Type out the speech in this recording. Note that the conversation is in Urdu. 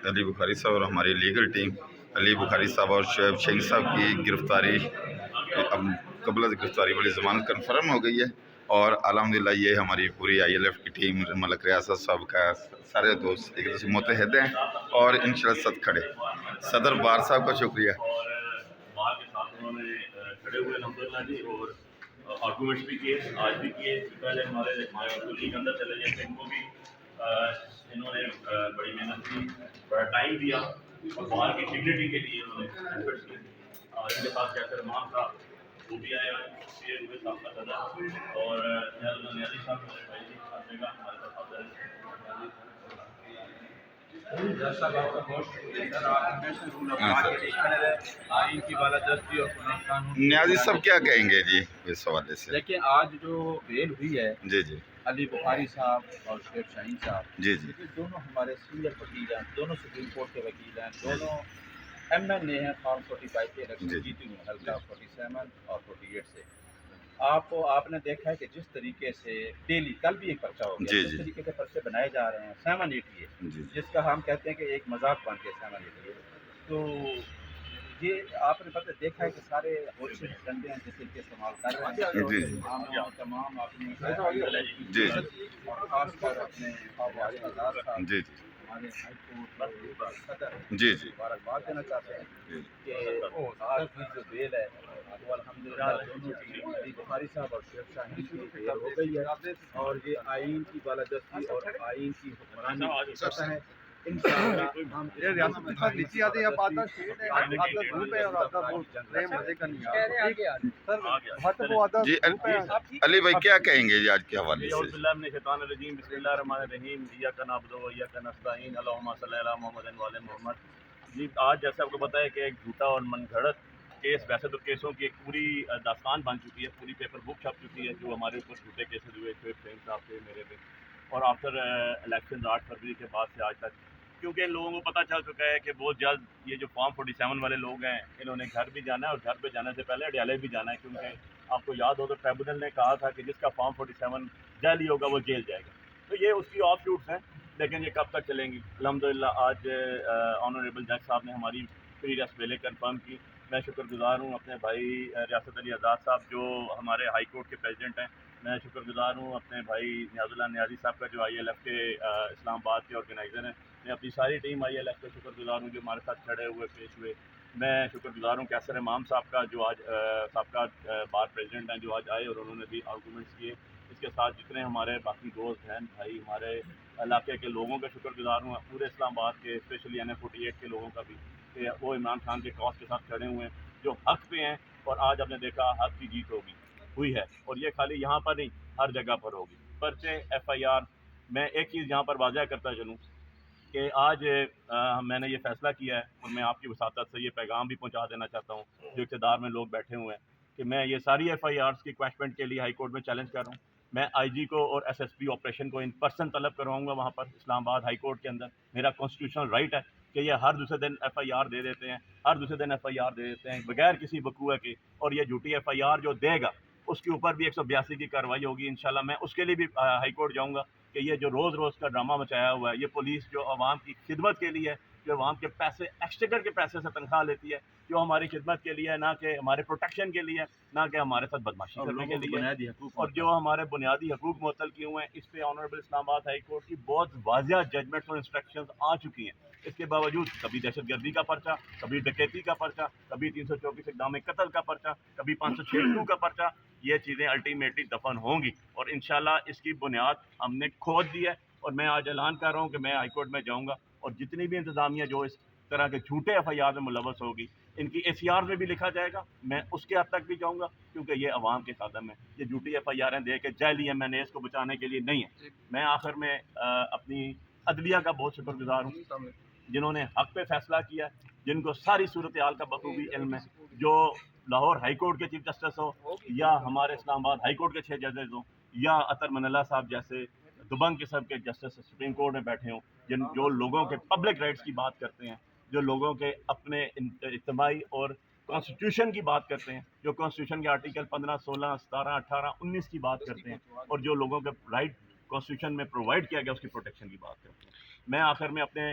علی بخاری صاحب اور ہماری لیگل ٹیم علی بخاری صاحب اور شعیب شہین صاحب کی گرفتاری اب قبل از گرفتاری والی ضمانت کنفرم ہو گئی ہے، اور الحمدللہ یہ ہماری پوری آئی ایل ایف کی ٹیم ملک ریاست صاحب کا سارے دوست ایک دوسرے متحد ہیں اور انشاءاللہ صد کھڑے۔ صدر بار صاحب کا شکریہ۔ بار کے ساتھ انہوں نے کھڑے ہوئے الحمدللہ جی، اور آرگومنٹس بھی کیے، آج بھی کیے، پہلے ہمارے لیگ اندر چلے گئے تھے، ان کو بھی انہوں نے بڑی محنت کی، بڑا ٹائم دیا، اور بار کی ڈگنیٹی کے لیے انہوں نے ایفرٹس کیے۔ ان کے ساتھ کیسر امام صاحب وہ بھی آئے ہوئے ہوئے صاحب کا صدر، اور نیازی صاحب ہمارے بھائی جی آپ جگہ ہمارے ساتھ حاضر ہیں۔ صاحب آپ کا بہت شکریہ سر، آپ ہمیشہ رول آف لا کے لیے کھڑے رہے، آئین کی بالادستی اور قانون۔ نیازی صاحب کیا کہیں گے جی اس حوالے سے؟ دیکھیں آج جو بیل ہوئی ہے جی جی علی بخاری صاحب اور شعیب شاہین صاحب، جی جی یہ دونوں ہمارے سینئر وکیل ہیں، دونوں سپریم کورٹ کے وکیل ہیں، دونوں ایم این اے ہیں، فارم 45 کے الیکشن جیتی ہوئے حلقہ 47 اور 48 سے۔ آپ نے دیکھا ہے کہ جس طریقے سے ڈیلی کل بھی ایک پرچہ ہو گیا، جس طریقے سے پرچے بنائے جا رہے ہیں 788 جس کا ہم کہتے ہیں کہ ایک مذاق بن کے 788، تو یہ آپ نے پتہ دیکھا ہے کہ سارے ڈنڈے ہیں جس کے استعمال کر رہے ہیں، تمام اپنی جی اور خاص کر اپنے آزاد صاحب جی ہمارے ہائی کورٹ صدر جی جی مبارکباد دینا چاہتے ہیں کہ آج کی جو بیل ہے وہ الحمدللہ دونوں کی علی بخاری صاحب اور شعیب شاہین کی بیل ہو گئی ہے، اور یہ آئین کی بالادستی اور آئین کی حکمرانی کی سطح ہے۔ انشاءاللہ ہم ریاست کے ساتھ نیچے آتے ہیں، آپ آتا شیٹ ہے، آپ کا گروپ ہے اور آپ کا بہت رہے مزے کا نہیں جی علی بھائی کیا کہیں گے جی آج کے حوالے سے؟ اعوذ باللہ من الشیطان الرجیم، بسم اللہ الرحمن الرحیم، ایاک نعبد و ایاک نستعین، اللہم صلی علی محمد و علی محمد۔ جی آج جیسے آپ کو پتہ ہے کہ ایک جھوٹا اور من گھڑت کیس، ویسے تو کیسوں کی ایک پوری داستان بن چکی ہے، پوری پیپر بک چھپ چکی ہے جو ہمارے اوپر جھوٹے کیسز ہوئے شعیب شاہین صاحب پہ، میرے پہ، اور آفٹر الیکشن 8 فروری کے بعد سے آج تک، کیونکہ ان لوگوں کو پتہ چل چکا ہے کہ بہت جلد یہ جو فارم 47 والے لوگ ہیں انہوں نے گھر بھی جانا ہے، اور گھر پہ جانے سے پہلے اڈیالے بھی جانا ہے، کیونکہ آپ کو یاد ہو تو ٹریبونل نے کہا تھا کہ جس کا فارم 47 جعلی ہوگا وہ جیل جائے گا، تو یہ اس کی آف شوٹس ہیں، لیکن یہ کب تک چلیں گی؟ الحمدللہ آج آنریبل جج صاحب نے ہماری پری ریسٹ بیلیں کنفرم کی۔ میں شکر گزار ہوں اپنے بھائی ریاست علی آزاد صاحب جو ہمارے ہائی کورٹ کے پریزیڈنٹ ہیں، میں شکر گزار ہوں اپنے بھائی نیاز اللہ نیازی صاحب کا جو آئی ایل ایف کے اسلام آباد کے آرگنائزر ہیں، میں اپنی ساری ٹیم آئی ایل ایف کا شکر گزار ہوں جو ہمارے ساتھ کھڑے ہوئے پیش ہوئے۔ میں شکر گزار ہوں کیسر امام صاحب کا جو آج سابقہ بار پریزیڈنٹ ہیں جو آج آئے اور انہوں نے بھی آرگومنٹس کیے۔ اس کے ساتھ جتنے ہمارے باقی دوست بہن بھائی ہمارے علاقے کے لوگوں کا شکر گزار ہوں، پورے اسلام آباد کے اسپیشلی این اے 48 کے لوگوں کا بھی، کہ وہ عمران خان کے کاز کے ساتھ کھڑے ہوئے ہیں جو حق پہ ہیں، اور آج آپ نے دیکھا حق کی جیت ہوئی ہے، اور یہ خالی یہاں پر نہیں ہر جگہ پر ہوگی۔ پرچے ایف آئی آر، میں ایک چیز یہاں پر واضح کرتا چلوں کہ آج میں نے یہ فیصلہ کیا ہے، اور میں آپ کی وساطت سے یہ پیغام بھی پہنچا دینا چاہتا ہوں جو اقتدار میں لوگ بیٹھے ہوئے ہیں، کہ میں یہ ساری ایف آئی آرز کی کویشمنٹ کے لیے ہائی کورٹ میں چیلنج کر رہا ہوں۔ میں آئی جی کو اور ایس ایس پی آپریشن کو ان پرسن طلب کرواؤں گا وہاں پر اسلام آباد ہائی کورٹ کے اندر، میرا کانسٹیٹیوشنل رائٹ ہے کہ یہ ہر دوسرے دن ایف آئی آر دے دیتے ہیں، ہر دوسرے دن ایف آئی آر دے دیتے ہیں بغیر کسی وقوع کے، اور یہ جھوٹی ایف آئی آر جو دے گا اس کے اوپر بھی 182 کی کارروائی ہوگی انشاءاللہ۔ میں اس کے لیے بھی ہائی کورٹ جاؤں گا کہ یہ جو روز روز کا ڈرامہ مچایا ہوا ہے، یہ پولیس جو عوام کی خدمت کے لیے، جو عوام کے پیسے ایکسچیکر کے پیسے سے تنخواہ لیتی ہے، جو ہماری خدمت کے لیے، نہ کہ ہمارے پروٹیکشن کے لیے، نہ کہ ہمارے ساتھ بدماشی کرنے کے لیے، اور جو ہمارے بنیادی حقوق معطل کیے ہوئے ہیں، اس پہ آنریبل اسلام آباد ہائی کورٹ کی بہت واضح ججمنٹس اور انسٹرکشنز آ چکی ہیں۔ اس کے باوجود کبھی دہشت گردی کا پرچہ، کبھی ڈکیتی کا پرچہ، کبھی 334 اقدام قتل کا پرچہ، کبھی 506 کا پرچہ، یہ چیزیں الٹیمیٹلی دفن ہوں گی، اور انشاءاللہ اس کی بنیاد ہم نے کھود دی ہے، اور میں آج اعلان کر رہا ہوں کہ میں ہائی کورٹ میں جاؤں گا، اور جتنی بھی انتظامیہ جو اس طرح کے جھوٹے ایف آئی آر میں ملوث ہوگی ان کی اے سی آر میں بھی لکھا جائے گا، میں اس کے حد تک بھی جاؤں گا، کیونکہ یہ عوام کے خادم ہیں، یہ جھوٹی ایف آئی آریں دے کے جعلی ایم این ایز کو بچانے کے لیے نہیں ہے۔ میں آخر میں اپنی عدلیہ کا بہت شکر گزار ہوں جنہوں نے حق پہ فیصلہ کیا، جن کو ساری صورتحال کا بخوبی علم ہے، جو لاہور ہائی کورٹ کے چیف جسٹس ہو، یا ہمارے اسلام آباد ہائی کورٹ کے 6 ججز ہوں، یا اطہر من اللہ صاحب جیسے دبنگ قسم کے جسٹس سپریم کورٹ میں بیٹھے ہوں، جو لوگوں کے پبلک رائٹس کی بات کرتے ہیں، جو لوگوں کے اپنے اجتماعی اور کانسٹیٹیوشن کی بات کرتے ہیں، جو کانسٹیٹیوشن کے آرٹیکل 15، 16، 17، 18، 19 کی بات کرتے ہیں، اور جو لوگوں کے رائٹ کانسٹیٹیوشن میں پرووائڈ کیا گیا اس کی پروٹیکشن کی بات کرتے ہیں۔ میں آخر میں اپنے